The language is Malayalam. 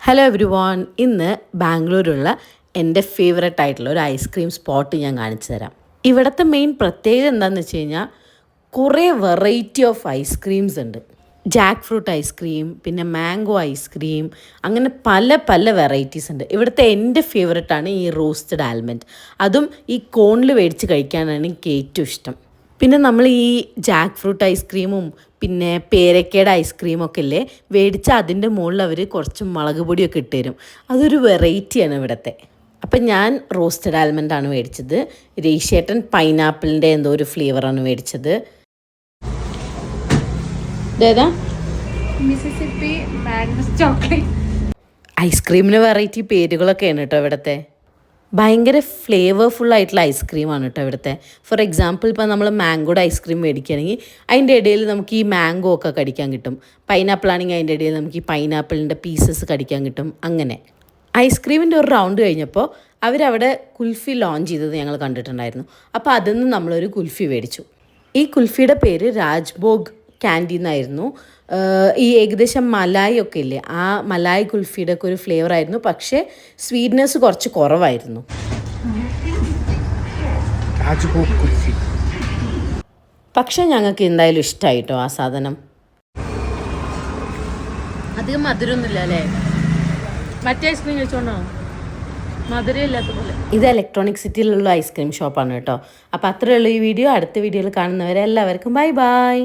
Hello every one. ഇന്ന് ബാംഗ്ലൂരുള്ള എൻ്റെ ഫേവററ്റ് ആയിട്ടുള്ള ഒരു ഐസ്ക്രീം സ്പോട്ട് ഞാൻ കാണിച്ചു തരാം. ഇവിടുത്തെ മെയിൻ പ്രത്യേകത എന്താണെന്ന് വെച്ച് കഴിഞ്ഞാൽ കുറേ വെറൈറ്റി ഓഫ് ഐസ്ക്രീംസ് ഉണ്ട്. ജാക്ക് ഫ്രൂട്ട് ഐസ്ക്രീം, പിന്നെ മാംഗോ ഐസ്ക്രീം, അങ്ങനെ പല പല വെറൈറ്റീസ് ഉണ്ട്. ഇവിടുത്തെ എൻ്റെ ഫേവററ്റാണ് ഈ റോസ്റ്റഡ് ആൽമണ്ട്. അതും ഈ കോണിൽ മേടിച്ച് കഴിക്കാനാണ് എനിക്ക് ഏറ്റവും ഇഷ്ടം. പിന്നെ നമ്മൾ ഈ ജാക്ക് ഫ്രൂട്ട് ഐസ്ക്രീമും പിന്നെ പേരക്കയുടെ ഐസ്ക്രീമൊക്കെ ഇല്ലേ മേടിച്ചാൽ അതിൻ്റെ മുകളിൽ അവർ കുറച്ച് മുളക് പൊടിയൊക്കെ ഇട്ട് തരും. അതൊരു വെറൈറ്റിയാണ് ഇവിടുത്തെ. അപ്പം ഞാൻ റോസ്റ്റഡ് ആൽമണ്ടാണ് മേടിച്ചത്. രേഷ്യേട്ടൻ പൈനാപ്പിളിൻ്റെ എന്തോ ഒരു ഫ്ലേവറാണ് മേടിച്ചത്. ഇതേതാ? Mississippi madness chocolate. ഐസ്ക്രീമിന് വെറൈറ്റി പേരുകളൊക്കെയാണ് കേട്ടോ ഇവിടുത്തെ. ഭയങ്കര ഫ്ലേവർഫുള്ളായിട്ടുള്ള ഐസ്ക്രീമാണ് കേട്ടോ ഇവിടുത്തെ. ഫോർ എക്സാമ്പിൾ ഇപ്പോൾ നമ്മൾ മാംഗോയുടെ ഐസ്ക്രീം മേടിക്കുകയാണെങ്കിൽ അതിൻ്റെ ഇടയിൽ നമുക്ക് ഈ മാംഗോ ഒക്കെ കടിക്കാൻ കിട്ടും. പൈനാപ്പിൾ ആണെങ്കിൽ അതിൻ്റെ ഇടയിൽ നമുക്ക് ഈ പൈനാപ്പിളിൻ്റെ പീസസ് കടിക്കാൻ കിട്ടും. അങ്ങനെ ഐസ്ക്രീമിൻ്റെ ഒരു റൗണ്ട് കഴിഞ്ഞപ്പോൾ അവരവിടെ കുൽഫി ലോഞ്ച് ചെയ്തത് ഞങ്ങൾ കണ്ടിട്ടുണ്ടായിരുന്നു. അപ്പോൾ അതിൽ നിന്ന് നമ്മളൊരു കുൽഫി മേടിച്ചു. ഈ കുൽഫിയുടെ പേര് രാജ്ഭോഗ് ക്യാൻഡി എന്നായിരുന്നു. ഈ ഏകദേശം മലായി ഒക്കെ ഇല്ലേ, ആ മലായി കുൽഫിയുടെ ഒക്കെ ഒരു ഫ്ലേവർ ആയിരുന്നു. പക്ഷേ സ്വീറ്റ്നെസ് കുറച്ച് കുറവായിരുന്നു. പക്ഷെ ഞങ്ങൾക്ക് എന്തായാലും ഇഷ്ടമായിട്ടോ ആ സാധനം. അധികം മധുരമൊന്നുമില്ല അല്ലേ? മറ്റേ ഐസ്ക്രീം കഴിച്ചോണ്ടോ മധുരം ഇല്ലാത്ത പോലെ. ഇത് ഇലക്ട്രോണിക് സിറ്റിയിലുള്ള ഐസ്ക്രീം ഷോപ്പാണ് കേട്ടോ. അപ്പോൾ അത്രയേ ഉള്ളൂ ഈ വീഡിയോ. അടുത്ത വീഡിയോയിൽ കാണുന്നവരെ എല്ലാവർക്കും ബൈ ബൈ.